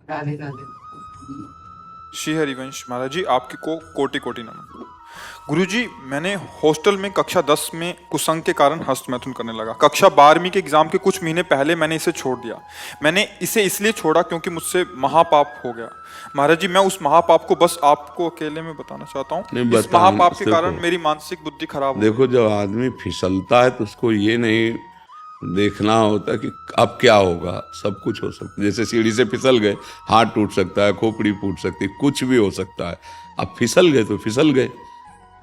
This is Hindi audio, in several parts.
राधे राधे। श्री हरिवंश महाराज जी, आपकी को कोटि कोटि नमन। गुरुजी, मैंने हॉस्टल में कक्षा 10 में कुसंग के कारण हस्तमैथुन करने लगा। कक्षा 12वीं के एग्जाम के कुछ महीने पहले मैंने इसे छोड़ दिया। मैंने इसे इसलिए छोड़ा क्योंकि मुझसे महापाप हो गया। महाराज जी, मैं उस महापाप को बस आपको अकेले में बताना चाहता हूँ। नहीं इस बता महापाप के देखो, कारण मेरी मानसिक बुद्धि खराब हो देखो गई। जब आदमी फिसलता है तो उसको ये नहीं देखना होता कि अब क्या होगा। सब कुछ हो सकता है, जैसे सीढ़ी से फिसल गए, हाथ टूट सकता है, खोपड़ी फूट सकती है, कुछ भी हो सकता है। अब फिसल गए तो फिसल गए,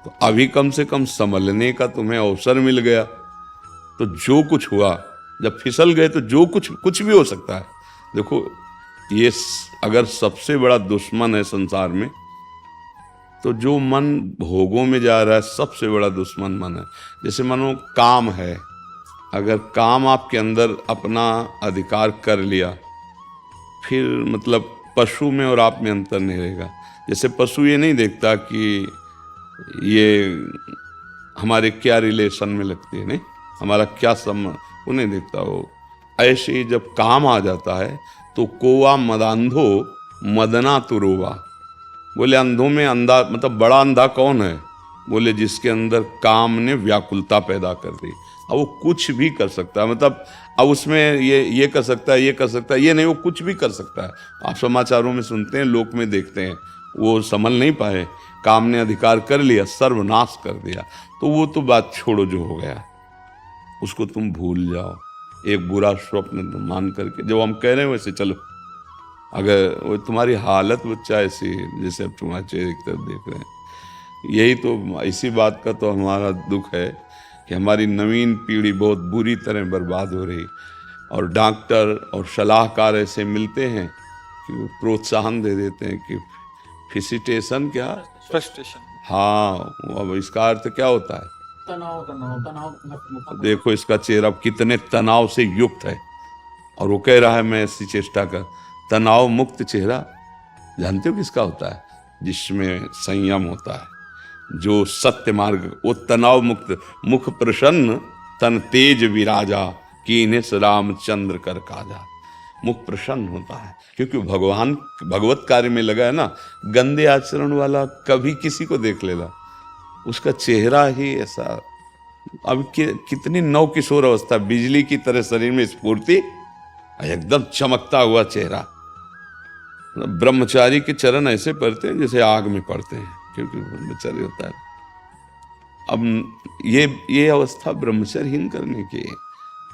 तो अभी कम से कम संभलने का तुम्हें अवसर मिल गया। तो जो कुछ हुआ, जब फिसल गए तो जो कुछ कुछ भी हो सकता है। देखो, अगर सबसे बड़ा दुश्मन है संसार में, तो जो मन भोगों में जा रहा है सबसे बड़ा दुश्मन मन है। जैसे मानो काम है, अगर काम आपके अंदर अपना अधिकार कर लिया, फिर मतलब पशु में और आप में अंतर नहीं रहेगा। जैसे पशु ये नहीं देखता कि ये हमारे क्या रिलेशन में लगती है, नहीं हमारा क्या संबंध, वो नहीं देखता। वो ऐसे ही जब काम आ जाता है तो कोवा मदांधो मदना तुरोवा। बोले अंधों में अंधा, मतलब बड़ा अंधा कौन है? बोले जिसके अंदर काम ने व्याकुलता पैदा कर दी। अब वो कुछ भी कर सकता है, मतलब अब उसमें ये कर सकता है, ये कर सकता है, ये नहीं, वो कुछ भी कर सकता है। आप समाचारों में सुनते हैं, लोक में देखते हैं, वो संभल नहीं पाए, काम ने अधिकार कर लिया, सर्वनाश कर दिया। तो वो तो बात छोड़ो, जो हो गया उसको तुम भूल जाओ। एक बुरा स्वप्न मान करके, जब हम कह रहे हैं वैसे चलो। अगर वो तुम्हारी हालत बच्चा ऐसी है, जैसे अब तुम्हारे चेहरे की तरफ देख रहे हैं, यही तो, इसी बात का तो हमारा दुख है कि हमारी नवीन पीढ़ी बहुत बुरी तरह बर्बाद हो रही। और डॉक्टर और सलाहकार ऐसे मिलते हैं कि वो प्रोत्साहन दे देते हैं कि फिसिटेशन क्या, फ्रस्ट्रेशन। हाँ, अब इसका अर्थ क्या होता है? तनाव तनाव तनाव देखो इसका चेहरा कितने तनाव से युक्त है, और वो कह रहा है मैं ऐसी चेष्टा कर। तनाव मुक्त चेहरा जानते हो किसका होता है? जिसमें संयम होता है, जो सत्य मार्ग, वो तनाव मुक्त। मुख प्रसन्न तन तेज विराजा, कीन्हे रामचंद्र कर काजा। मुख प्रसन्न होता है क्योंकि भगवान भगवत कार्य में लगा है ना। गंदे आचरण वाला कभी किसी को देख लेगा, उसका चेहरा ही ऐसा। अब कितनी नव किशोर अवस्था, बिजली की तरह शरीर में स्फूर्ति, एकदम चमकता हुआ चेहरा। ब्रह्मचारी के चरण ऐसे पड़ते हैं जैसे आग में पड़ते हैं, क्योंकि ब्रह्मचारी होता है। अब ये अवस्था ब्रह्मचर्यहीन करने की है।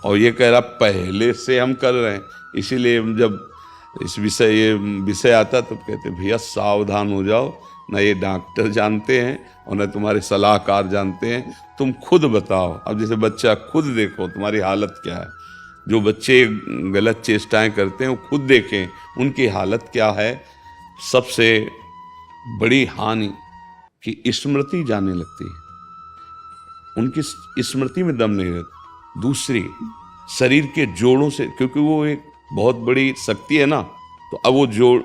और ये कह रहा पहले से हम कर रहे हैं, इसीलिए जब ये विषय आता तो कहते भैया सावधान हो जाओ, ना ये डॉक्टर जानते हैं और ना तुम्हारे सलाहकार जानते हैं, तुम खुद बताओ। अब जैसे बच्चा, खुद देखो तुम्हारी हालत क्या है। जो बच्चे गलत चेष्टाएं करते हैं वो खुद देखें उनकी हालत क्या है। सबसे बड़ी हानि कि स्मृति जाने लगती है, उनकी स्मृति में दम नहीं रहता। दूसरी, शरीर के जोड़ों से, क्योंकि वो एक बहुत बड़ी शक्ति है ना, तो अब वो जोड़,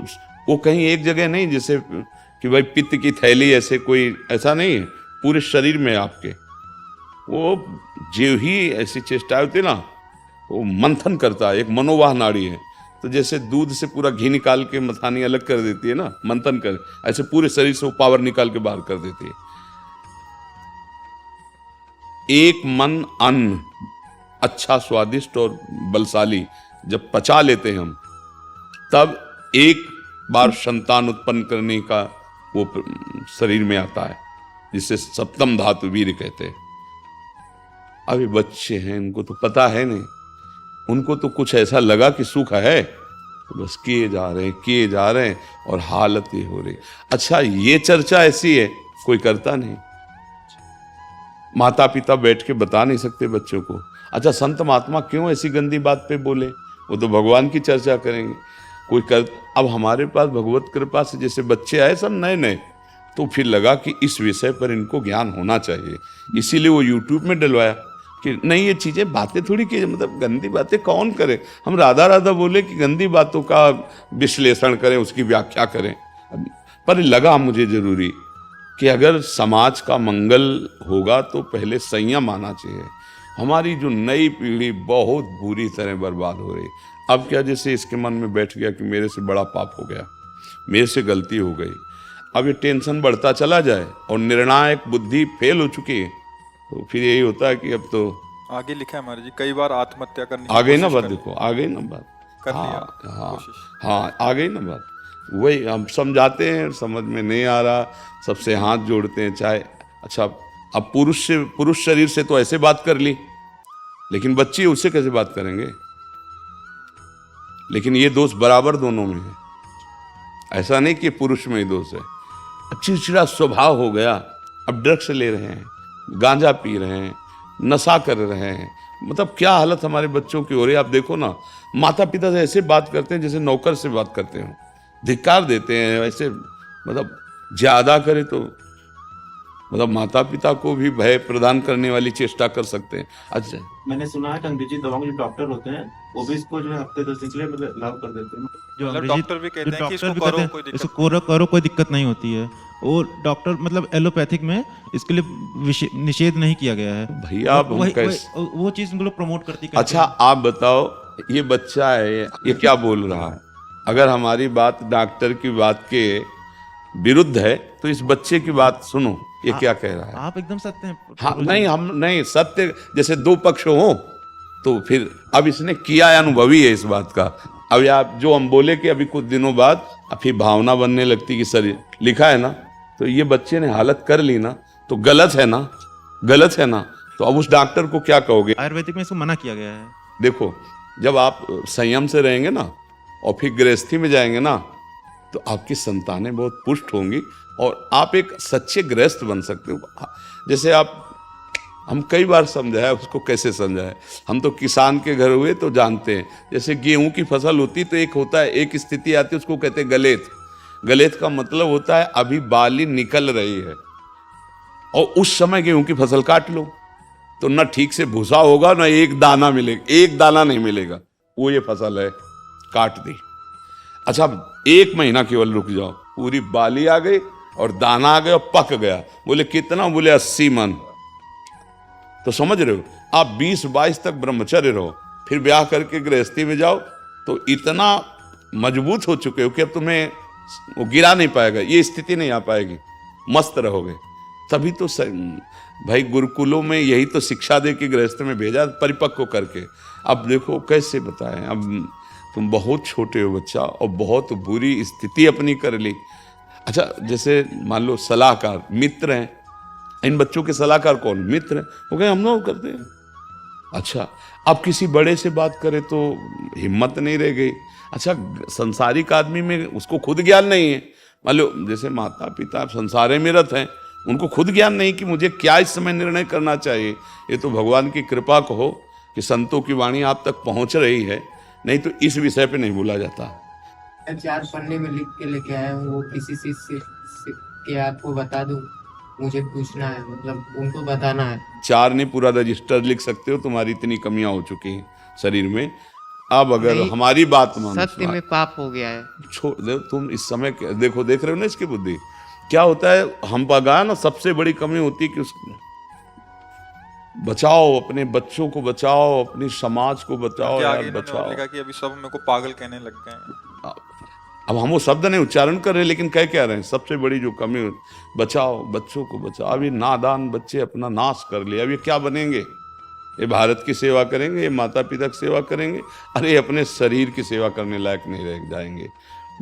वो कहीं एक जगह नहीं, जैसे कि भाई पित्त की थैली, ऐसे कोई ऐसा नहीं है, पूरे शरीर में आपके। वो जो ही ऐसी चेष्टा होती है ना, वो मंथन करता है, एक मनोवाह नाड़ी है। तो जैसे दूध से पूरा घी निकाल के मथानी अलग कर देती है ना, मंथन कर, ऐसे पूरे शरीर से वो पावर निकाल के बाहर कर देती है। एक मन अन्न अच्छा, स्वादिष्ट और बलशाली जब पचा लेते हैं हम, तब एक बार संतान उत्पन्न करने का वो शरीर में आता है, जिसे सप्तम धातु वीर कहते हैं। अभी बच्चे हैं, उनको तो पता है नहीं, उनको तो कुछ ऐसा लगा कि सुख है, तो बस किए जा रहे हैं और हालत ये हो रही। अच्छा, ये चर्चा ऐसी है, कोई करता नहीं। माता पिता बैठ के बता नहीं सकते बच्चों को। अच्छा, संत महात्मा क्यों ऐसी गंदी बात पे बोले? वो तो भगवान की चर्चा करेंगे, कोई कर। अब हमारे पास भगवत कृपा से जैसे बच्चे आए सब नए नए, तो फिर लगा कि इस विषय पर इनको ज्ञान होना चाहिए, इसीलिए वो यूट्यूब में डलवाया कि नहीं ये चीज़ें बातें थोड़ी की, मतलब गंदी बातें कौन करे। हम राधा राधा बोले कि गंदी बातों का विश्लेषण करें, उसकी व्याख्या करें। पर लगा मुझे जरूरी कि अगर समाज का मंगल होगा तो पहले संयम आना चाहिए। हमारी जो नई पीढ़ी बहुत बुरी तरह बर्बाद हो रही। अब क्या, जैसे इसके मन में बैठ गया कि मेरे से बड़ा पाप हो गया, मेरे से गलती हो गई, अब ये टेंशन बढ़ता चला जाए और निर्णायक बुद्धि फेल हो चुकी है, तो फिर यही होता है कि अब तो आगे लिखा है महाराज जी, कई बार आत्महत्या करने की आ गई ना कोशिश बात, करी। देखो आ गई ना बात। कर हाँ लिया हाँ कोशिश। हाँ, आ गई ना बात। वही हम समझाते हैं, समझ में नहीं आ रहा, सबसे हाथ जोड़ते हैं, चाहे अच्छा अब पुरुष शरीर से तो ऐसे बात कर ली, लेकिन बच्ची उससे कैसे बात करेंगे? लेकिन ये दोष बराबर दोनों में है, ऐसा नहीं कि पुरुष में ही दोष है। चिड़चिड़ा स्वभाव हो गया, अब ड्रग्स ले रहे हैं, गांजा पी रहे हैं, नशा कर रहे हैं, मतलब क्या हालत हमारे बच्चों की हो रही है। आप देखो ना, माता पिता से ऐसे बात करते हैं जैसे नौकर से बात करते हो, धिक्कार देते हैं ऐसे, मतलब ज्यादा करे तो मतलब माता पिता को भी भय प्रदान करने वाली चेष्टा कर सकते हैं। अच्छा, मैंने सुना है कि अंग्रेजी दवाओं के जो डॉक्टर होते हैं वो भी इसको जो है हफ्ते 10 दिन के लिए मतलब लागू कर देते हैं। जो मतलब अंग्रेजी डॉक्टर भी कहते हैं कि डॉक्टर इसको भी करो, कहते हैं, कोई दिक्कत इसको करो कोई दिक्कत नहीं होती है। वो डॉक्टर मतलब एलोपैथिक में इसके लिए निषेध नहीं किया गया है। भैया अब हम कैसे, वो चीज उनको लोग प्रमोट करती अच्छा आप बताओ, ये बच्चा है, ये क्या बोल रहा है? अगर हमारी बात डॉक्टर की बात के विरुद्ध है तो इस बच्चे की बात सुनो, ये क्या कह रहा है। आप एकदम सत्य हैं। हाँ नहीं, हम नहीं, सत्य जैसे दो पक्ष हो तो फिर अब इसने किया है, अनुभवी है इस बात का। अब आप जो हम बोले कि अभी कुछ दिनों बाद फिर भावना बनने लगती कि शरीर लिखा है ना, तो ये बच्चे ने हालत कर ली ना, तो गलत है ना, गलत है ना। तो अब उस डॉक्टर को क्या कहोगे? आयुर्वेदिक में इसको मना किया गया है। देखो, जब आप संयम से रहेंगे ना और फिर गृहस्थी में जाएंगे ना, तो आपकी संतानें बहुत पुष्ट होंगी और आप एक सच्चे गृहस्थ बन सकते हो। जैसे आप, हम कई बार समझाया, उसको कैसे समझाया, हम तो किसान के घर हुए तो जानते हैं। जैसे गेहूं की फसल होती तो एक होता है, एक स्थिति आती है, उसको कहते हैं गलेत। गलेत का मतलब होता है अभी बाली निकल रही है और उस समय गेहूं की फसल काट लो तो ना ठीक से भूसा होगा, ना एक दाना मिलेगा, एक दाना नहीं मिलेगा। वो ये फसल है, काट दी। अच्छा, 1 महीना केवल रुक जाओ, पूरी बाली आ गई और दाना आ गया और पक गया। बोले कितना? बोले 80 मन। तो समझ रहे हो, आप 20-22 तक ब्रह्मचर्य रहो, फिर ब्याह करके गृहस्थी में जाओ तो इतना मजबूत हो चुके हो कि अब तुम्हें वो गिरा नहीं पाएगा, ये स्थिति नहीं आ पाएगी, मस्त रहोगे। तभी तो भाई गुरुकुलों में यही तो शिक्षा दे के गृहस्थ में भेजा, परिपक्व करके। अब देखो कैसे बताएं, अब तुम बहुत छोटे हो बच्चा और बहुत बुरी स्थिति अपनी कर ली। अच्छा, जैसे मान लो सलाहकार मित्र हैं, इन बच्चों के सलाहकार कौन? मित्र हैं। वो कहे हम लोग करते हैं। अच्छा, अब किसी बड़े से बात करे तो हिम्मत नहीं रह गई। अच्छा, संसारिक आदमी में उसको खुद ज्ञान नहीं है। मान लो जैसे माता पिता संसारे में रत हैं, उनको खुद ज्ञान नहीं कि मुझे क्या इस समय निर्णय करना चाहिए। ये तो भगवान की कृपा कहो कि संतों की वाणी आप तक पहुंच रही है, नहीं तो इस विषय पे नहीं बोला जाता। 4 पन्ने में लिख के लेके आया हूँ, वो किसी चीज से के आपको बता दूं, मुझे पूछना है, मतलब उनको बताना है। 4 नहीं, पूरा रजिस्टर लिख सकते हो, तुम्हारी इतनी कमियां हो चुकी हैं शरीर में। अब अगर हमारी बात मानो, सत्य में पाप हो गया है। छोड़ दो तुम इस समय, देखो देख रहे हो ना इसकी बुद्धि क्या होता है। हम पगा ना, सबसे बड़ी कमी होती है कि उस बचाओ, अपने बच्चों को बचाओ, अपनी समाज को बचाओ आगे यार, इन्होंने और बचाओ। लिखा कि अभी सब मेरे को पागल कहने लग गए हैं। अब हम वो शब्द नहीं उच्चारण कर रहे, लेकिन कह क्या रहे हैं, सबसे बड़ी जो कमी, बचाओ, बच्चों को बचाओ। अब ये नादान बच्चे अपना नाश कर लिया, अब ये क्या बनेंगे? ये भारत की सेवा करेंगे, ये माता पिता की सेवा करेंगे, अरे अपने शरीर की सेवा करने लायक नहीं रह जाएंगे।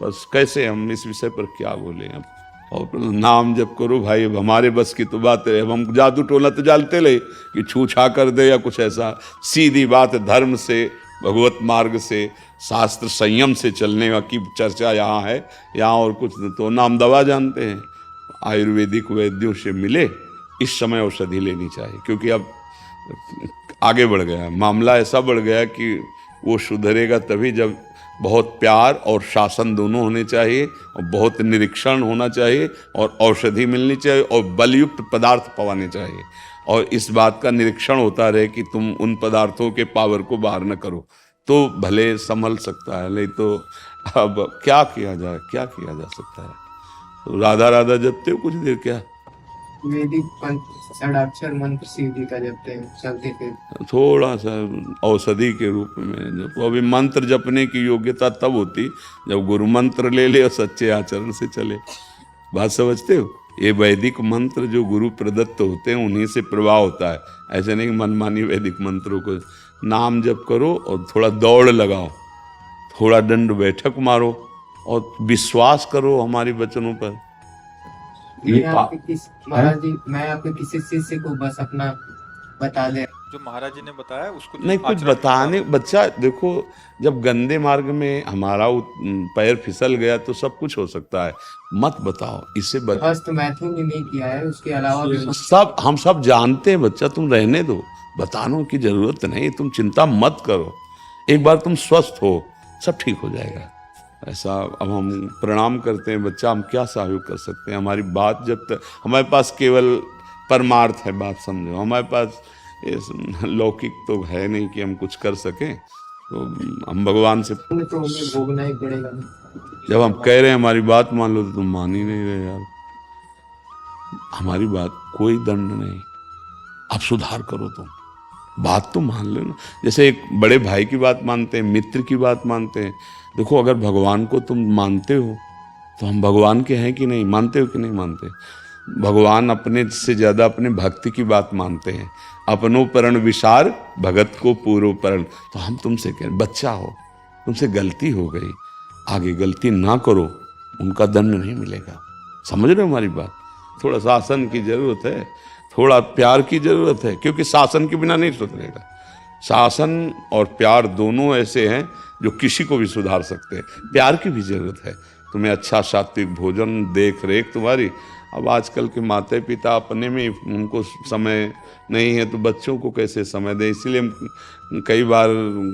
बस कैसे हम इस विषय पर क्या बोले अब। और नाम जप करो भाई, अब हमारे बस की तो बात है। अब हम जादू टोना तो जानते ले कि छू छा कर दे या कुछ ऐसा। सीधी बात, धर्म से, भगवत मार्ग से, शास्त्र संयम से चलने की चर्चा यहाँ है। यहाँ और कुछ तो नाम दवा जानते हैं। आयुर्वेदिक वैद्यों से मिले, इस समय औषधि लेनी चाहिए, क्योंकि अब आगे बढ़ गया मामला, ऐसा बढ़ गया कि वो सुधरेगा तभी जब बहुत प्यार और शासन दोनों होने चाहिए, और बहुत निरीक्षण होना चाहिए, और औषधि मिलनी चाहिए, और बलयुक्त पदार्थ पवाने चाहिए। और इस बात का निरीक्षण होता रहे कि तुम उन पदार्थों के पावर को बाहर न करो, तो भले संभल सकता है। नहीं तो अब क्या किया जाए, क्या किया जा सकता है। तो राधा राधा जपते हो कुछ देर क्या? वैदिक षडाक्षर मंत्र शिव जी का जपते हैं चलते फिर। थोड़ा सा औषधि के रूप में जब अभी मंत्र जपने की योग्यता तब होती जब गुरु मंत्र ले ले और सच्चे आचरण से चले। बात समझते हो? ये वैदिक मंत्र जो गुरु प्रदत्त होते हैं उन्हीं से प्रवाह होता है। ऐसे नहीं मनमानी वैदिक मंत्रों को नाम जप करो और थोड़ा दौड़ लगाओ, थोड़ा दंड बैठक मारो और विश्वास करो हमारे वचनों पर। महाराज जी मैं आपके किसी शिष्य को बस अपना बता दे। जो महाराज जी ने बताया उसको नहीं कुछ आचरण में बताने, बच्चा देखो जब गंदे मार्ग में हमारा पैर फिसल गया तो सब कुछ हो सकता है, मत बताओ इससे बस तो मैथुन भी नहीं किया है, उसके अलावा भी सब हम सब जानते हैं बच्चा, तुम रहने दो, बताने की जरूरत नहीं, तुम चिंता मत करो, एक बार तुम स्वस्थ हो सब ठीक हो जाएगा। ऐसा अब हम प्रणाम करते हैं बच्चा, हम क्या सहयोग कर सकते हैं? हमारी बात जब तक हमारे पास केवल परमार्थ है, बात समझो, हमारे पास लौकिक तो है नहीं कि हम कुछ कर सकें, तो हम भगवान से तो हमें भोगना ही पड़ेगा। जब हम कह रहे हैं हमारी बात मान लो तो तुम मान ही नहीं रहे यार। हमारी बात कोई दंड नहीं, आप सुधार करो, तुम बात तो मान लेना। जैसे एक बड़े भाई की बात मानते हैं, मित्र की बात मानते हैं। देखो अगर भगवान को तुम मानते हो तो हम भगवान के हैं कि नहीं, मानते हो कि नहीं मानते? भगवान अपने से ज्यादा अपने भक्ति की बात मानते हैं। अपनो परण विचार भगत को पूर्व परण। तो हम तुमसे कह, बच्चा हो, तुमसे गलती हो गई, आगे गलती ना करो, उनका दंड नहीं मिलेगा। समझ रहे हो हमारी बात? थोड़ा शासन की जरूरत है, थोड़ा प्यार की जरूरत है, क्योंकि शासन के बिना नहीं सुधरेगा। शासन और प्यार दोनों ऐसे हैं जो किसी को भी सुधार सकते हैं। प्यार की भी जरूरत है, तुम्हें अच्छा सात्विक भोजन, देख रेख तुम्हारी। अब आजकल के माता पिता अपने में उनको समय नहीं है तो बच्चों को कैसे समय दें? इसीलिए हम कई बार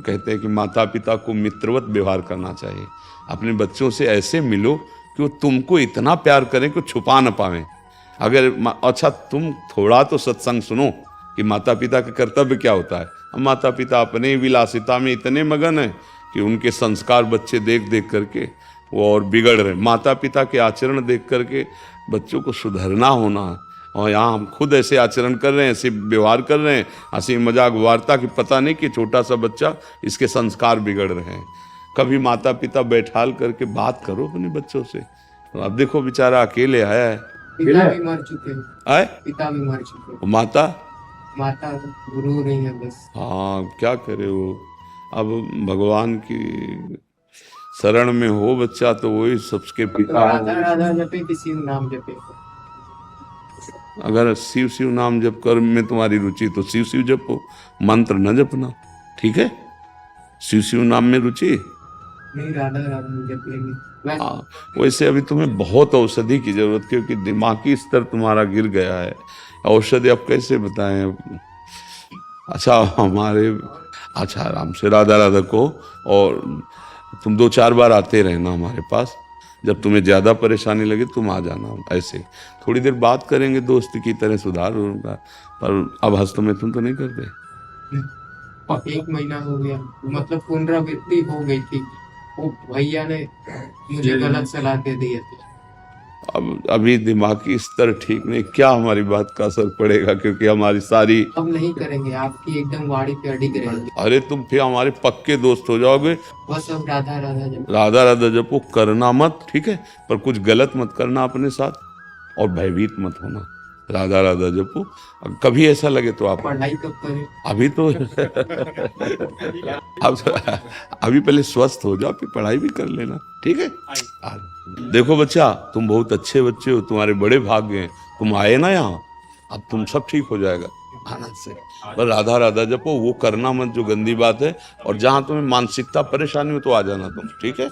कहते हैं कि माता पिता को मित्रवत व्यवहार करना चाहिए। अपने बच्चों से ऐसे मिलो कि वो तुमको इतना प्यार करें कि छुपा ना पावें। अगर अच्छा तुम थोड़ा तो सत्संग सुनो कि माता पिता का कर्तव्य क्या होता है। अब माता पिता अपने विलासिता में इतने मगन हैं कि उनके संस्कार बच्चे देख देख करके वो और बिगड़ रहे। माता पिता के आचरण देख करके बच्चों को सुधरना होना, और यहाँ हम खुद ऐसे आचरण कर रहे हैं, ऐसे व्यवहार कर रहे हैं, हंसी मजाक वार्ता की, पता नहीं कि छोटा सा बच्चा इसके संस्कार बिगड़ रहे हैं। कभी माता पिता बैठाल करके बात करो अपने बच्चों से। तो अब देखो बेचारा अकेले आया है, पिता भी मर चुके हैं, आए पिता भी मर चुके हैं, माता माता गुरु रही है बस। हाँ क्या करे वो। अब भगवान की शरण में हो बच्चा तो वही सबके पिता। राधा राधा जपे कि शिव नाम जपे? अगर शिव शिव नाम जप कर में तुम्हारी रुचि तो शिव शिव जपो, मंत्र न जपना, ठीक है? शिव शिव नाम में रुचि नहीं, राधा राधा जप लेंगे। हाँ, वैसे अभी तुम्हें बहुत औषधि की जरूरत, क्योंकि दिमागी स्तर तुम्हारा गिर गया है। औषधि अब कैसे बताएं? अच्छा हमारे अच्छा आराम से राधा राधा को, और तुम 2-4 बार आते रहना हमारे पास। जब तुम्हें ज़्यादा परेशानी लगे तुम आ जाना, ऐसे थोड़ी देर बात करेंगे दोस्त की तरह, सुधार होगा। पर अब हस्त में तुम तो नहीं करते। 1 महीना हो गया, मतलब पुनरावृत्ति हो गई थी, वो भैया ने मुझे गलत सलाह दे दी थी। अब अभी दिमागी स्तर ठीक नहीं, क्या हमारी बात का असर पड़ेगा? क्योंकि हमारी सारी अब नहीं करेंगे, आपकी एकदम वाड़ी पे अडिग रहेंगे। अरे तुम फिर हमारे पक्के दोस्त हो जाओगे। बस अब राधा राधा जप। राधा राधा जपो, करना मत, ठीक है? पर कुछ गलत मत करना अपने साथ, और भयभीत मत होना। राधा राधा जपो, कभी ऐसा लगे तो आप पढ़ाई कब करें? अभी तो अभी पहले स्वस्थ हो जाओ, फिर पढ़ाई भी कर लेना, ठीक है? देखो बच्चा, तुम बहुत अच्छे बच्चे हो, तुम्हारे बड़े भाग्य हैं, तुम आए ना यहाँ, अब तुम सब ठीक हो जाएगा आनंद से। पर राधा राधा जपो, वो करना मत जो गंदी बात है, और जहाँ तुम्हें मानसिकता परेशानी हो तो आ जाना तुम, ठीक है?